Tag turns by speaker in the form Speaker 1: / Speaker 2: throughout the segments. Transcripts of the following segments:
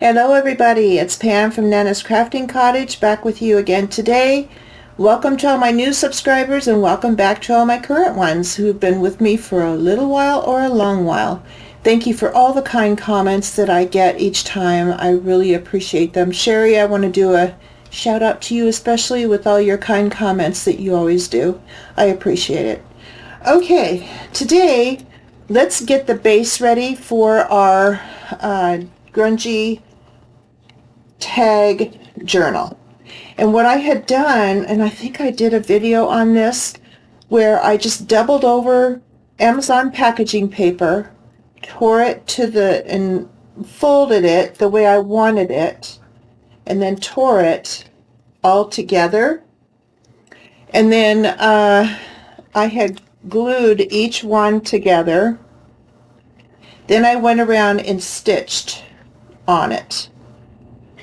Speaker 1: Hello everybody, it's Pam from Nana's Crafting Cottage back with you again today. Welcome to all my new subscribers and welcome back to all my current ones who've been with me for a little while or a long while. Thank you for all the kind comments that I get each time. I really appreciate them. Sherry, I want to do a shout out to you especially with all your kind comments that you always do. I appreciate it. Okay, today let's get the base ready for our Grungy tag journal. And what I had done, and I think I did a video on this, where I just doubled over Amazon packaging paper, tore it and folded it the way I wanted it, and then tore it all together. And then I had glued each one together. Then I went around and stitched on it.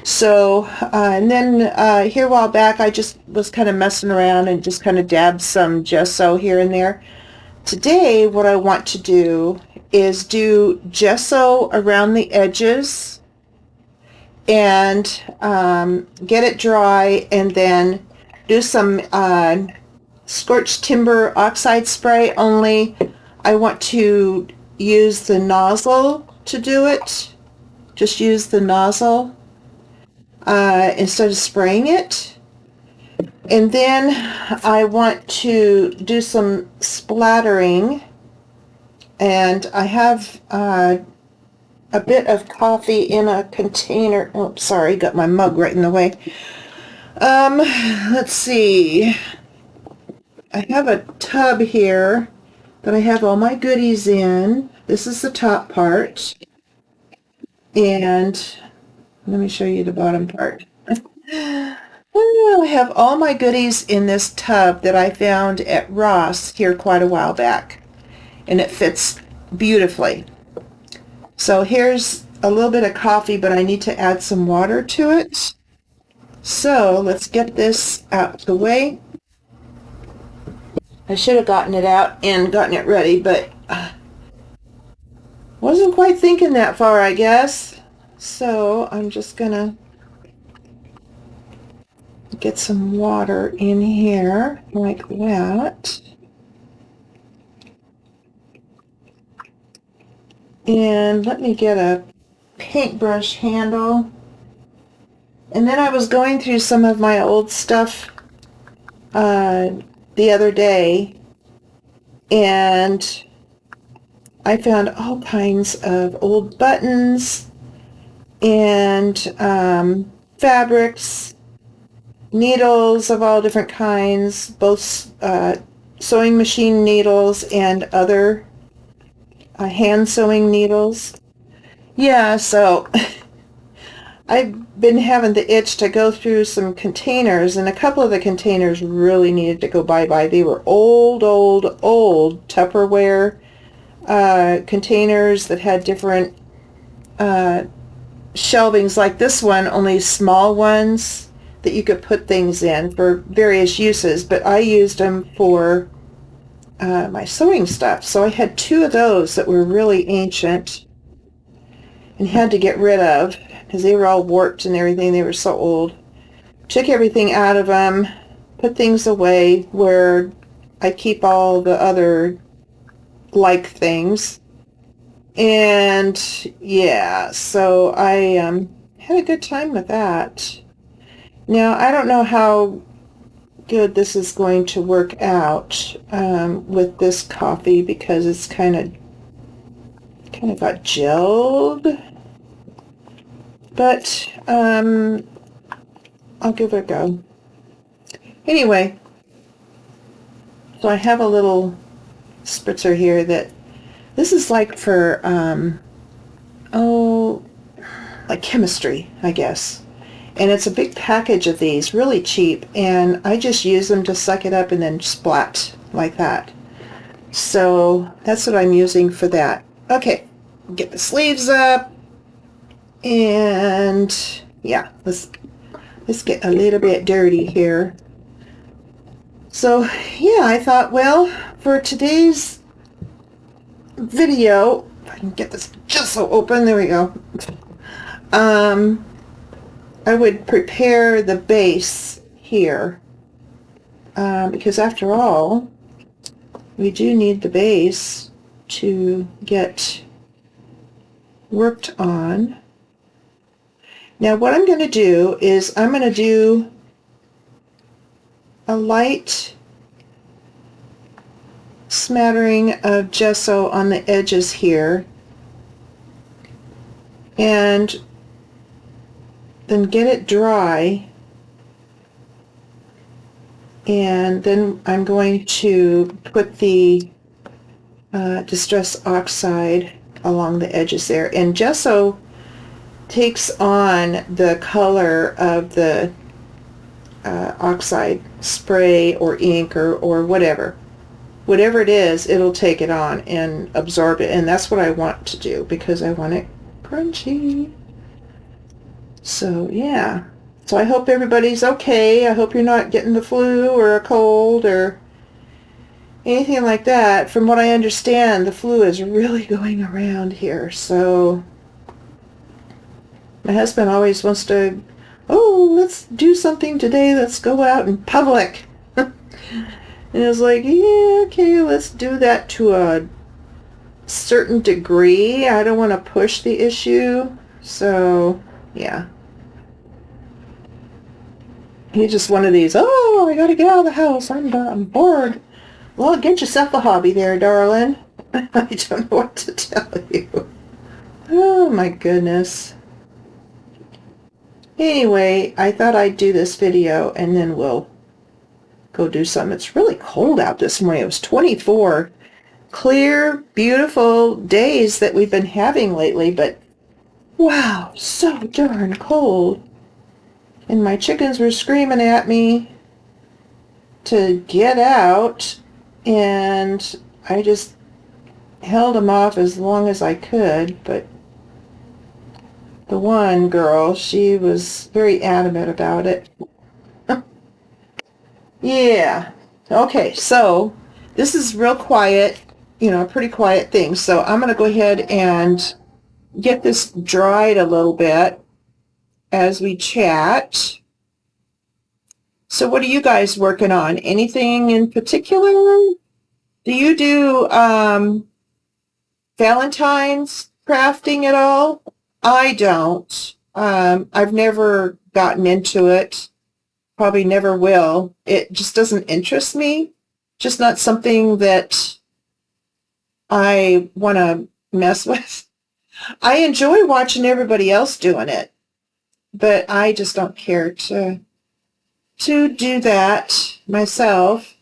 Speaker 1: So, and then here a while back, I just was kind of messing around and just kind of dabbed some gesso here and there. Today, what I want to do is do gesso around the edges and get it dry, and then do some scorched timber oxide spray, only I want to use the nozzle to do it. Just use the nozzle instead of spraying it. And then I want to do some splattering, and I have a bit of coffee in a container. Oh, sorry, got my mug right in the way. Let's see. I have a tub here that I have all my goodies in. This is the top part. And let me show you the bottom part. I have all my goodies in this tub that I found at Ross here quite a while back. And it fits beautifully. So here's a little bit of coffee, but I need to add some water to it. So let's get this out the way. I should have gotten it out and gotten it ready, but wasn't quite thinking that far, I guess. So I'm just gonna get some water in here like that. And let me get a paintbrush handle. And then I was going through some of my old stuff the other day, and I found all kinds of old buttons and fabrics, needles of all different kinds, both sewing machine needles and other hand sewing needles. Yeah, so I've been having the itch to go through some containers, and a couple of the containers really needed to go bye-bye. They were old Tupperware containers that had different shelvings like this one, only small ones that you could put things in for various uses, but I used them for my sewing stuff. So I had two of those that were really ancient and had to get rid of because they were all warped and everything. They were so old. Took everything out of them, put things away where I keep all the other like things. And yeah, so I had a good time with that. Now, I don't know how good this is going to work out with this coffee, because it's kind of got gelled. But I'll give it a go. Anyway, so I have a little spritzer here that this is like for like chemistry, I guess. And it's a big package of these, really cheap, and I just use them to suck it up and then splat like that. So that's what I'm using for that. Okay, get the sleeves up. And yeah, let's get a little bit dirty here. So yeah, I thought, well, for today's video, if I can get this gesso open, there we go. I would prepare the base here, because after all, we do need the base to get worked on. Now what I'm going to do is I'm going to do a light smattering of gesso on the edges here, and then get it dry, and then I'm going to put the Distress Oxide along the edges there. And gesso takes on the color of the oxide spray or ink or whatever. Whatever it is, it'll take it on and absorb it. And that's what I want to do because I want it crunchy. So yeah. So I hope everybody's okay. I hope you're not getting the flu or a cold or anything like that. From what I understand, the flu is really going around here. So my husband always wants to, oh, let's do something today. Let's go out in public. And it's like, yeah, okay, let's do that to a certain degree. I don't want to push the issue. So, yeah. He's just one of these, oh, I gotta get out of the house. I'm bored. Well, get yourself a hobby there, darling. I don't know what to tell you. Oh, my goodness. Anyway, I thought I'd do this video and then we'll go do something. It's really cold out this morning. It was 24 clear, beautiful days that we've been having lately, but wow, so darn cold. And my chickens were screaming at me to get out, and I just held them off as long as I could, but the one girl, she was very adamant about it. Yeah. Okay, so this is real quiet, a pretty quiet thing. So I'm going to go ahead and get this dried a little bit as we chat. So what are you guys working on? Anything in particular? Do you do Valentine's crafting at all? I don't. I've never gotten into it. Probably never will. It just doesn't interest me. Just not something that I want to mess with. I enjoy watching everybody else doing it, but I just don't care to do that myself.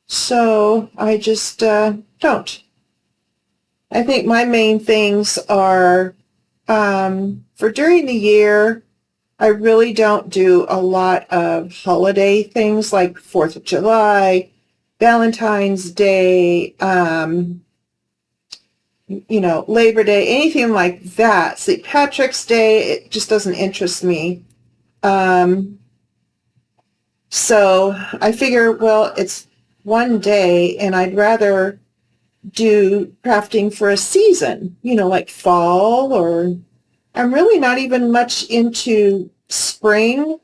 Speaker 1: So I just don't. I think my main things are for during the year, I really don't do a lot of holiday things like 4th of July, Valentine's Day, Labor Day, anything like that. St. Patrick's Day, it just doesn't interest me. So I figure, well, it's one day and I'd rather do crafting for a season, like fall, or I'm really not even much into spring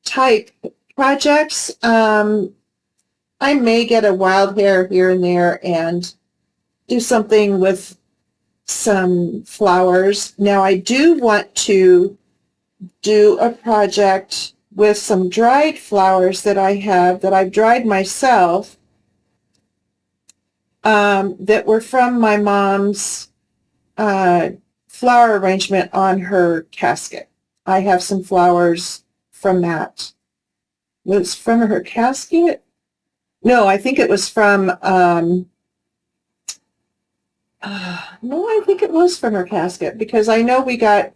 Speaker 1: type projects. I may get a wild hair here and there and do something with some flowers. Now I do want to do a project with some dried flowers that I have that I've dried myself, that were from my mom's flower arrangement on her casket. I have some flowers from that. Was from her casket? No, I think it was from, no, I think it was from her casket, because I know we got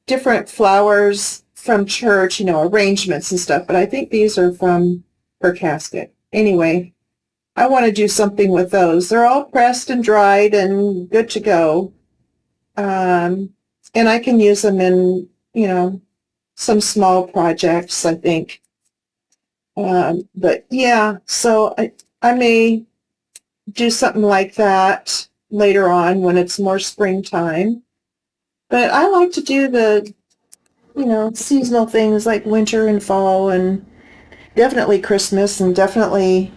Speaker 1: different flowers from church, arrangements and stuff, but I think these are from her casket. Anyway, I want to do something with those. They're all pressed and dried and good to go. And I can use them in, some small projects, I think. But yeah, so I may do something like that later on when it's more springtime. But I like to do the, seasonal things like winter and fall and definitely Christmas and definitely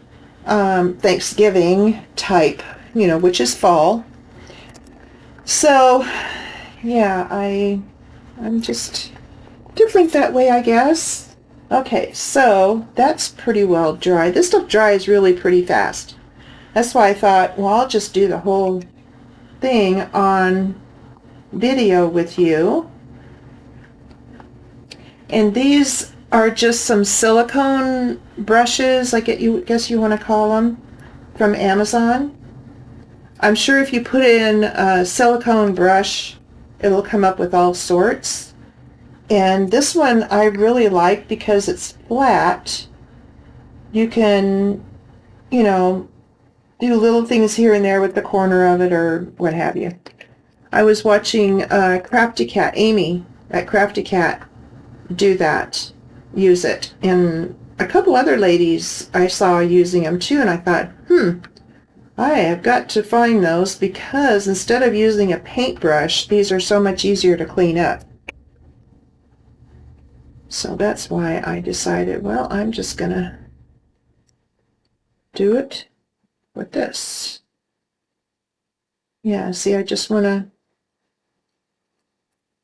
Speaker 1: Thanksgiving type, which is fall. So, yeah, I'm just different that way, I guess. Okay, so that's pretty well dry. This stuff dries really pretty fast. That's why I thought, well, I'll just do the whole thing on video with you. And these are just some silicone brushes, I guess you want to call them, from Amazon. I'm sure if you put in a silicone brush, it'll come up with all sorts. And this one I really like because it's flat. You can, do little things here and there with the corner of it or what have you. I was watching Crafty Cat, Amy at Crafty Cat, do that, use it. And a couple other ladies I saw using them too, and I thought, I have got to find those because instead of using a paintbrush, these are so much easier to clean up. So that's why I decided, well, I'm just gonna do it with this. Yeah, see, I just want to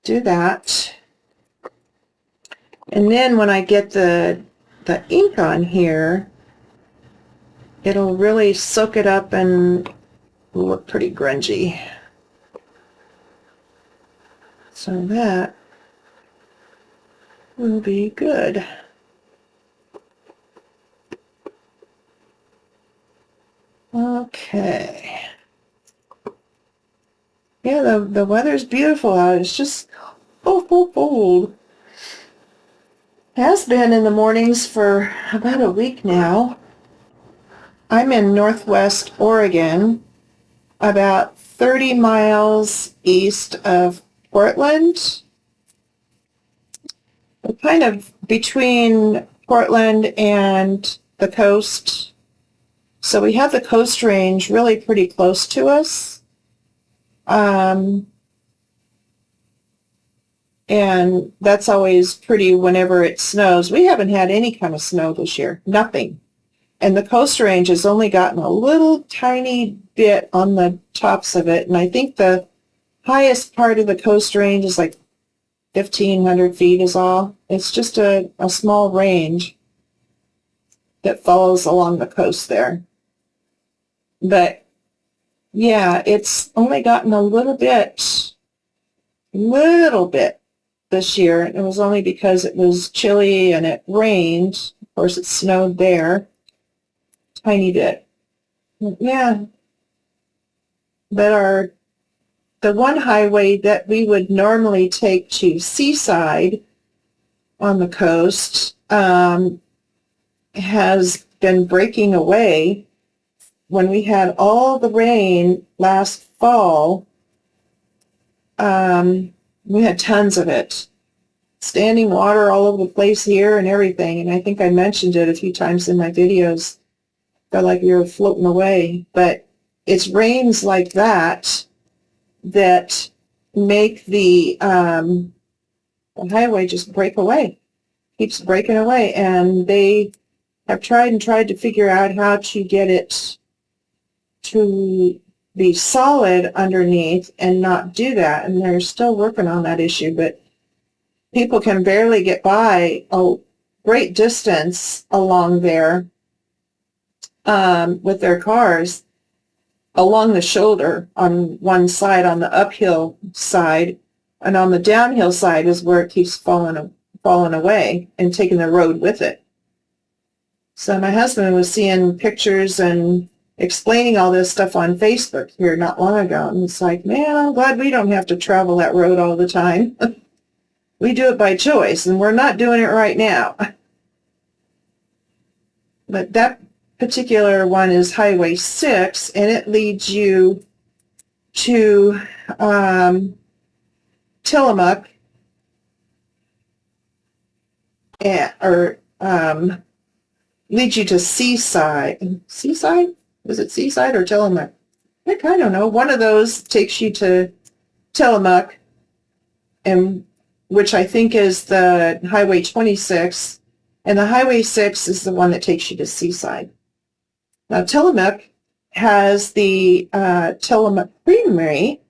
Speaker 1: do that. And then when I get the ink on here, it'll really soak it up and look pretty grungy. So that will be good. Okay. Yeah, the weather's beautiful out. It's just cold. Has been in the mornings for about a week now. I'm in Northwest Oregon, about 30 miles east of Portland. We're kind of between Portland and the coast. So we have the Coast Range really pretty close to us. And that's always pretty whenever it snows. We haven't had any kind of snow this year. Nothing. And the Coast Range has only gotten a little tiny bit on the tops of it. And I think the highest part of the Coast Range is like 1,500 feet is all. It's just a small range that follows along the coast there. But yeah, it's only gotten a little bit this year. It was only because it was chilly and it rained. Of course, it snowed there. Tiny bit. Yeah. But the one highway that we would normally take to Seaside on the coast has been breaking away. When we had all the rain last fall, we had tons of it. Standing water all over the place here and everything. And I think I mentioned it a few times in my videos. Felt like we were floating away. But it's rains like that that make the highway just break away. Keeps breaking away. And they have tried to figure out how to get it to be solid underneath and not do that. And they're still working on that issue, but people can barely get by a great distance along there with their cars along the shoulder on one side, on the uphill side, and on the downhill side is where it keeps falling away and taking the road with it. So my husband was seeing pictures and explaining all this stuff on Facebook here not long ago. And it's like, man, I'm glad we don't have to travel that road all the time. We do it by choice, and we're not doing it right now. But that particular one is Highway 6, and it leads you to Tillamook, or leads you to Seaside. Seaside? Was it Seaside or Tillamook? I don't know. One of those takes you to Tillamook, and which I think is the Highway 26, and the Highway 6 is the one that takes you to Seaside. Now, Tillamook has the Tillamook Creamery,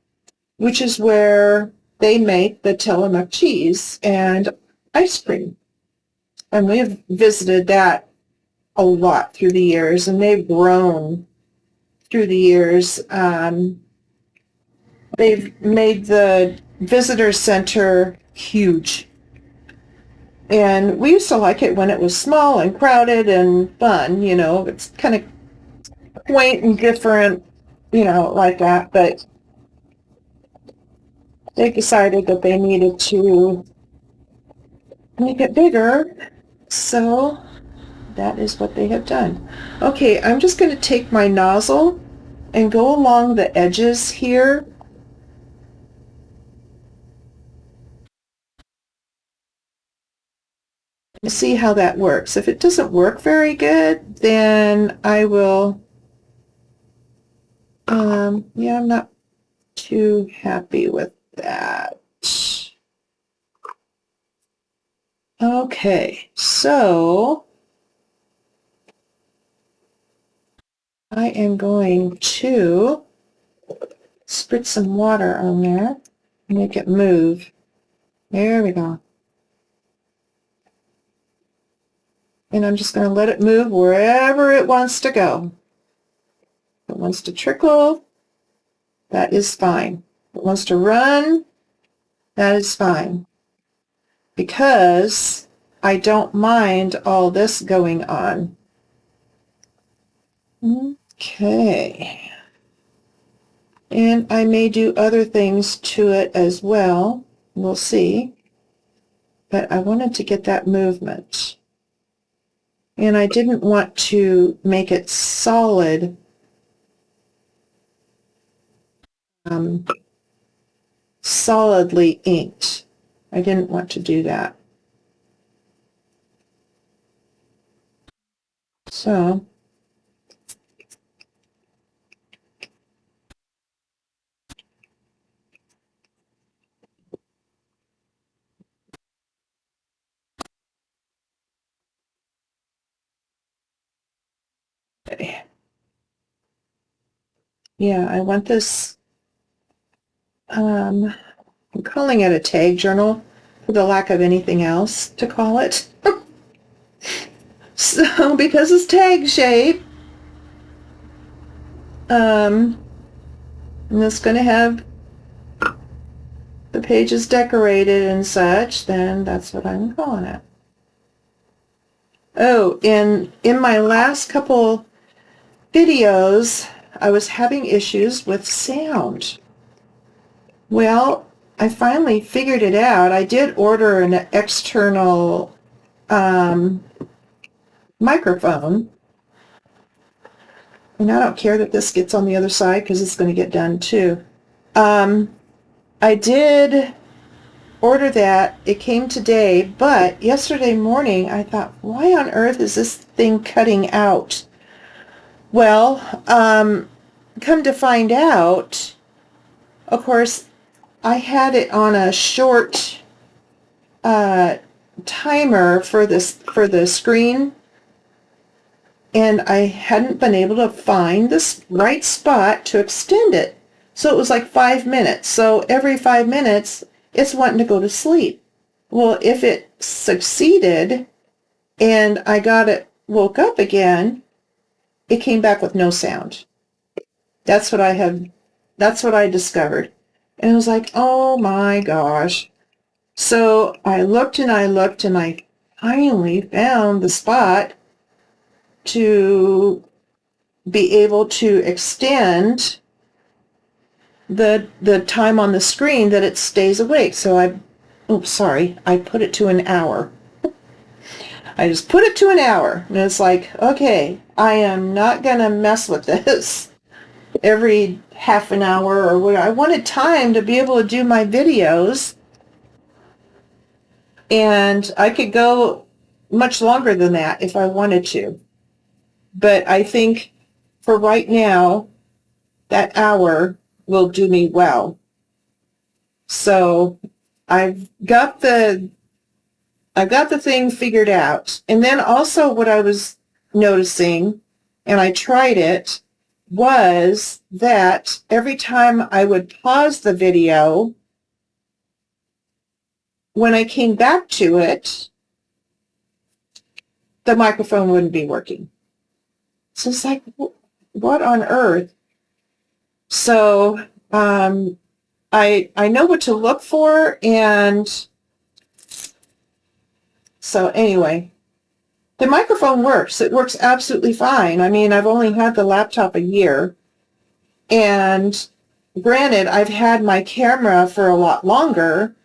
Speaker 1: which is where they make the Tillamook cheese and ice cream. And we've visited that a lot through the years, and they've grown through the years. They've made the visitor center huge. And we used to like it when it was small and crowded and fun, you know. It's kind of quaint and different, you know, like that. But they decided that they needed to make it bigger. So that is what they have done. Okay, I'm just going to take my nozzle and go along the edges here. To see how that works. If it doesn't work very good, then I will, yeah, I'm not too happy with that. Okay, so I am going to spritz some water on there, make it move. There we go. And I'm just going to let it move wherever it wants to go. If it wants to trickle, that is fine. If it wants to run, that is fine. Because I don't mind all this going on. Okay. And I may do other things to it as well. We'll see. But I wanted to get that movement. And I didn't want to make it solid, solidly inked. I didn't want to do that. So yeah, I want this, I'm calling it a tag journal for the lack of anything else to call it. So because it's tag shape, and it's going to have the pages decorated and such, then that's what I'm calling it. Oh, in my last couple videos, I was having issues with sound. Well, I finally figured it out. I did order an external microphone. And I don't care that this gets on the other side because it's going to get done too. I did order that. It came today, but yesterday morning I thought, why on earth is this thing cutting out? Well, come to find out, of course, I had it on a short timer for the screen, and I hadn't been able to find this right spot to extend it. So it was like 5 minutes. So every 5 minutes, it's wanting to go to sleep. Well, if it succeeded and I got it, woke up again, it came back with no sound. That's what I discovered. And I was like, oh my gosh. So I looked and I looked and I finally found the spot to be able to extend the time on the screen that it stays awake. So I put it to an hour. I just put it to an hour. And it's like, okay, I am not going to mess with this every half an hour or whatever. I wanted time to be able to do my videos. And I could go much longer than that if I wanted to. But I think for right now, that hour will do me well. So I've got the thing figured out. And then also what I was noticing, and I tried it, was that every time I would pause the video, when I came back to it, the microphone wouldn't be working. So it's like, what on earth? So I know what to look for, and so anyway, the microphone works. It works absolutely fine. I mean, I've only had the laptop a year, and granted, I've had my camera for a lot longer,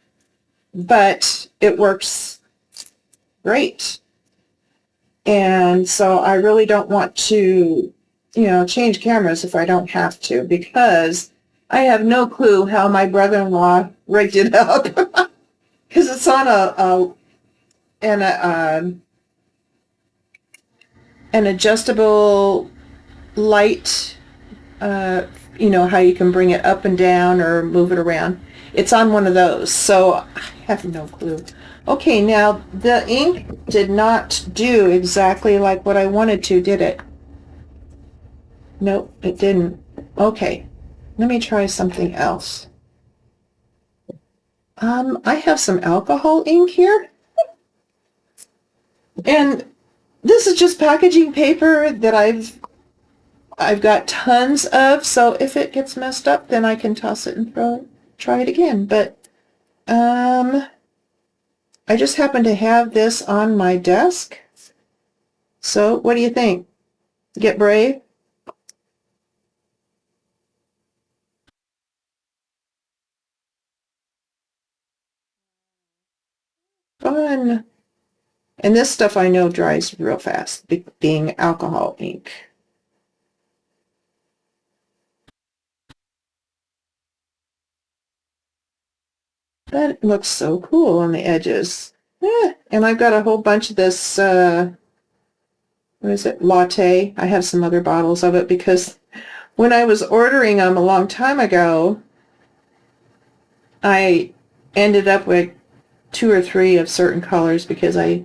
Speaker 1: but it works great. And so I really don't want to, change cameras if I don't have to, because I have no clue how my brother-in-law rigged it up, because it's on an adjustable light, how you can bring it up and down or move it around. It's on one of those, so I have no clue. Okay, now the ink did not do exactly like what I wanted to, did it? Nope, it didn't. Okay, let me try something else. I have some alcohol ink here, and this is just packaging paper that I've got tons of, so if it gets messed up, then I can toss it and try it again. But I just happen to have this on my desk. So what do you think? Get brave? Fun. And this stuff I know dries real fast, being alcohol ink. That looks so cool on the edges. And I've got a whole bunch of this, what is it, latte. I have some other bottles of it because when I was ordering them a long time ago, I ended up with 2 or 3 of certain colors because I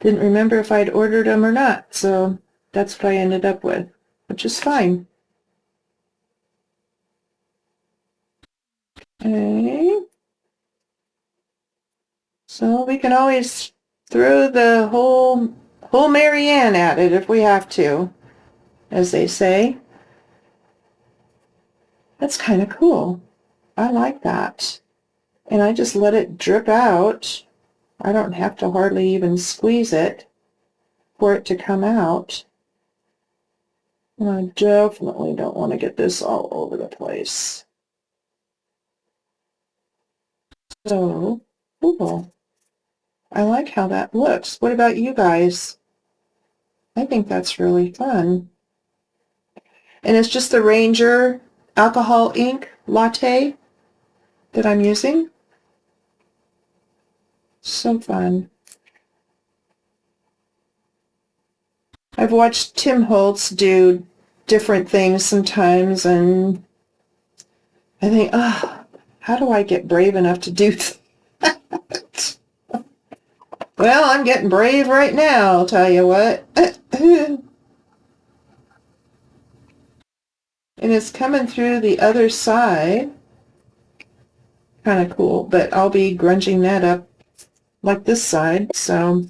Speaker 1: didn't remember if I'd ordered them or not. So that's what I ended up with, which is fine. Okay. So we can always throw the whole Mary Ann at it if we have to, as they say. That's kind of cool. I like that. And I just let it drip out. I don't have to hardly even squeeze it for it to come out. And I definitely don't want to get this all over the place. So, cool. I like how that looks. What about you guys? I think that's really fun. And it's just the Ranger alcohol ink latte that I'm using. So fun. I've watched Tim Holtz do different things sometimes, and I think, how do I get brave enough to do that? Well, I'm getting brave right now, I'll tell you what. And it's coming through the other side. Kind of cool, but I'll be grunging that up like this side, so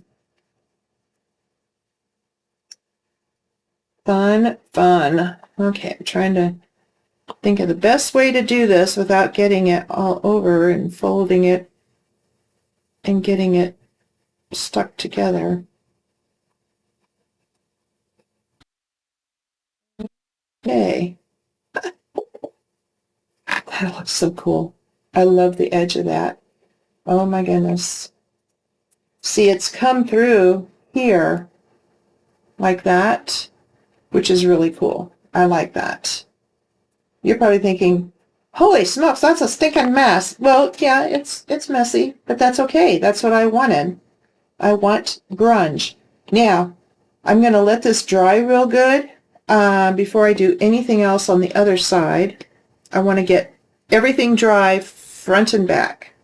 Speaker 1: fun. Okay, I'm trying to think of the best way to do this without getting it all over and folding it and getting it stuck together. Okay. That looks so cool. I love the edge of that. Oh my goodness. See, it's come through here like that, which is really cool. I like that. You're probably thinking, holy smokes, that's a stinking mess. Well, yeah, it's messy, but that's okay. That's what I wanted. I want grunge. Now, I'm going to let this dry real good before I do anything else on the other side. I want to get everything dry front and back.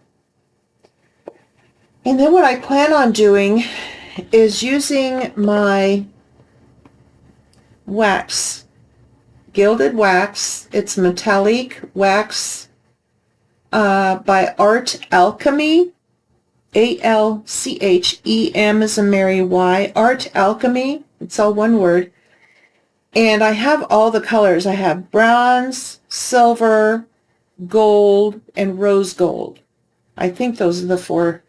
Speaker 1: And then what I plan on doing is using my wax, gilded wax. It's metallic wax by Art Alchemy, Alchem as in Mary Y, Art Alchemy. It's all one word. And I have all the colors. I have bronze, silver, gold, and rose gold. I think those are the four.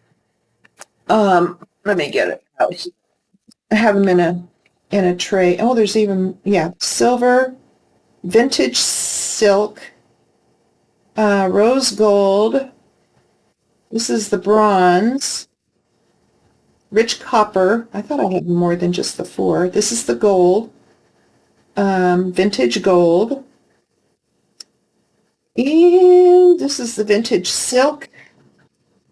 Speaker 1: Let me get it out. I have them in a tray. Oh, there's even, yeah, silver, vintage silk, rose gold. This is the bronze, rich copper. I thought I had more than just the four. This is the gold, vintage gold. And this is the vintage silk.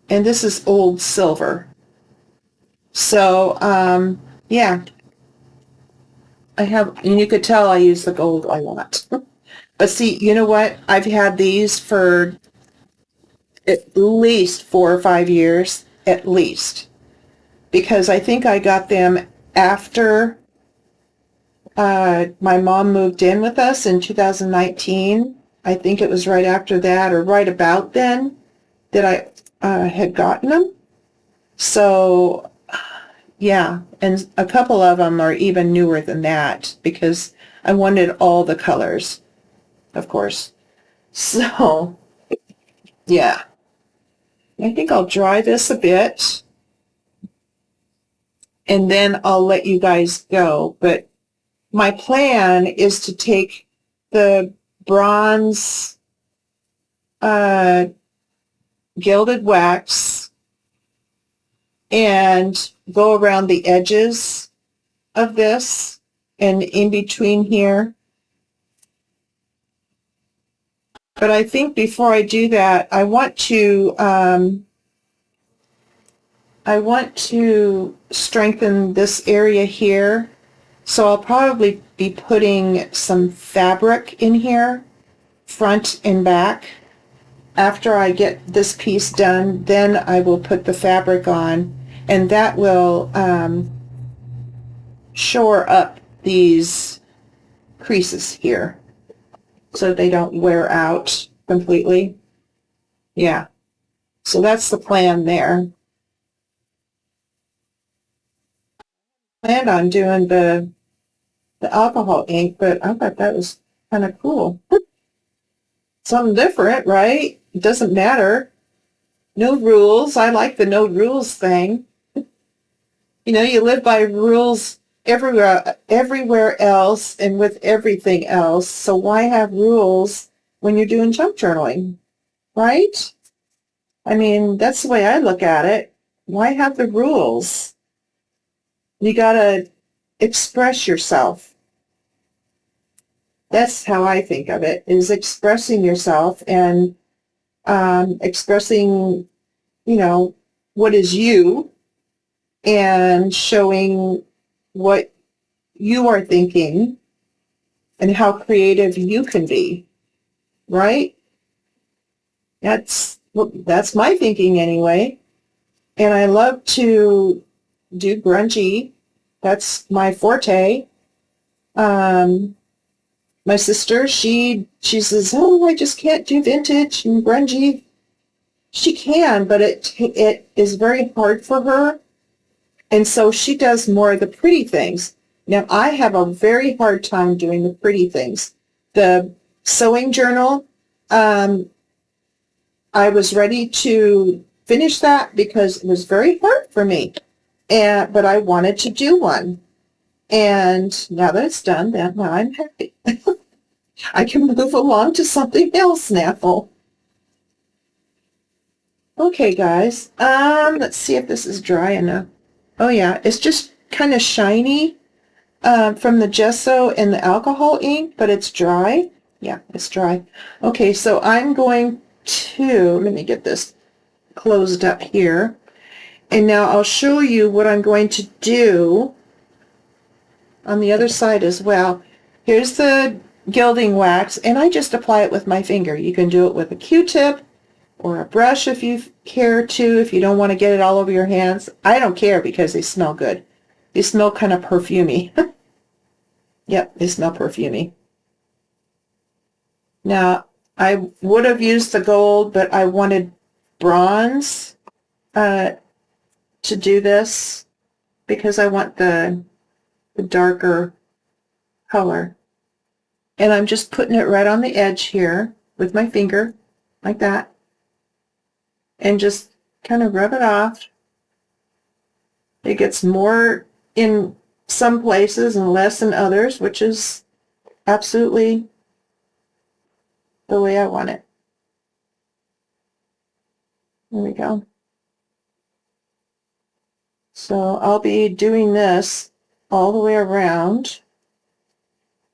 Speaker 1: And this is old silver. So, yeah. I have, and you could tell I use the gold a lot. But see, you know what? I've had these for at least 4 or 5 years, at least. Because I think I got them after my mom moved in with us in 2019. I think it was right after that or right about then that I had gotten them. So, yeah, and a couple of them are even newer than that because I wanted all the colors, of course. So, yeah. I think I'll dry this a bit and then I'll let you guys go. But my plan is to take the bronze gilded wax and go around the edges of this and in between here. But I think before I do that, I want to strengthen this area here. So I'll probably be putting some fabric in here, front and back. After I get this piece done, then I will put the fabric on, and that will shore up these creases here so they don't wear out completely. Yeah, so that's the plan there. Planned on doing the alcohol ink, but I thought that was kind of cool. Something different, right? It doesn't matter. No rules. I like the no rules thing. You know, you live by rules everywhere else and with everything else. So why have rules when you're doing junk journaling, right? I mean, that's the way I look at it. Why have the rules? You gotta express yourself. That's how I think of it, is expressing yourself and expressing, you know, what is you and showing what you are thinking and how creative you can be, right? That's my thinking anyway. And I love to do grungy. That's my forte. My sister, she says, "Oh, I just can't do vintage and grungy." She can, but it is very hard for her. And so she does more of the pretty things. Now, I have a very hard time doing the pretty things. The sewing journal, I was ready to finish that because it was very hard for me. But I wanted to do one. And now that it's done, then I'm happy. I can move along to something else now. Okay, guys. Let's see if this is dry enough. Oh, yeah. It's just kind of shiny from the gesso and the alcohol ink, but it's dry. Yeah, it's dry. Okay, so I'm going to, let me get this closed up here. And now I'll show you what I'm going to do on the other side as well. Here's the gilding wax, and I just apply it with my finger. You can do it with a Q-tip, or a brush if you care to, if you don't want to get it all over your hands. I don't care because they smell good. They smell kind of perfumey. Yep, they smell perfumey. Now, I would have used the gold, but I wanted bronze to do this because I want the darker color. And I'm just putting it right on the edge here with my finger, like that. And just kind of rub it off. It gets more in some places and less in others, which is absolutely the way I want it. There we go. So I'll be doing this all the way around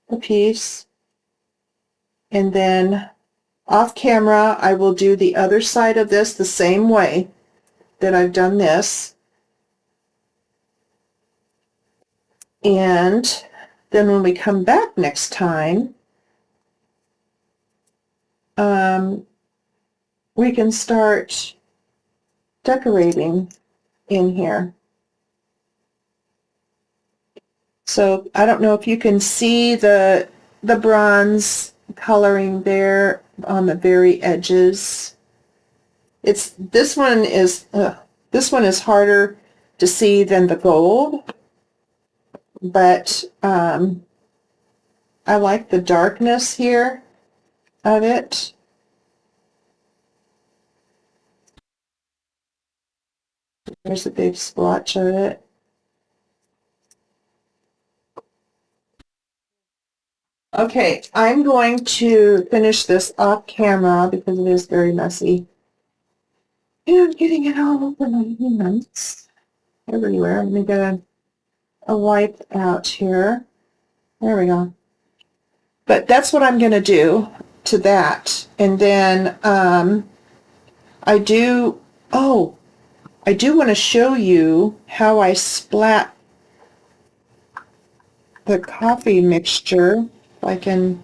Speaker 1: the piece, and then off camera I will do the other side of this the same way that I've done this. And then when we come back next time, we can start decorating in here. So I don't know if you can see the bronze coloring there on the very edges. This one is harder to see than the gold, but I like the darkness here of it. There's a big splotch of it. Okay, I'm going to finish this off camera because it is very messy. And I'm getting it all over my hands everywhere. Let me get a wipe out here. There we go. But that's what I'm going to do to that. And then I do want to show you how I splat the coffee mixture. If I can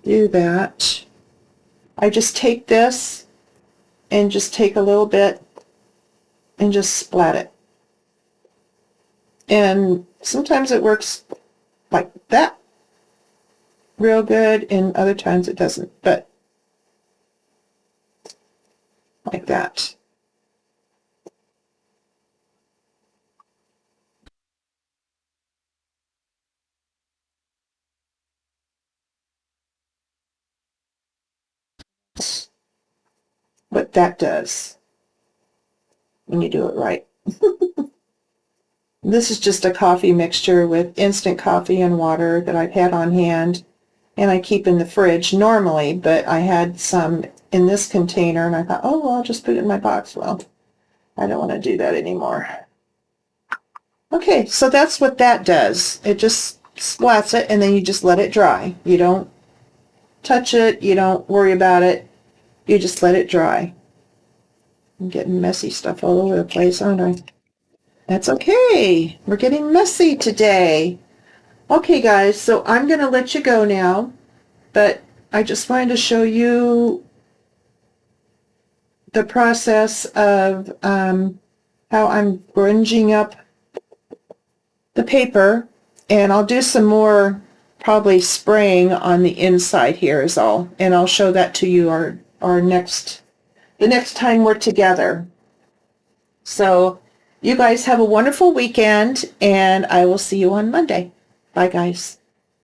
Speaker 1: do that. I just take this and just take a little bit and just splat it. And sometimes it works like that real good, and other times it doesn't, but like that. What that does when you do it right. This is just a coffee mixture with instant coffee and water that I've had on hand, and I keep in the fridge normally, but I had some in this container, and I thought, oh, well, I'll just put it in my box. Well, I don't want to do that anymore. Okay, so that's what that does. It just splats it, and then you just let it dry. You don't touch it. You don't worry about it. You just let it dry. I'm getting messy stuff all over the place, aren't I? That's okay. We're getting messy today. Okay, guys, so I'm going to let you go now, but I just wanted to show you the process of how I'm grunging up the paper, and I'll do some more probably spraying on the inside here is all, and I'll show that to you the next time we're together. So you guys have a wonderful weekend, and I will see you on Monday. Bye, guys.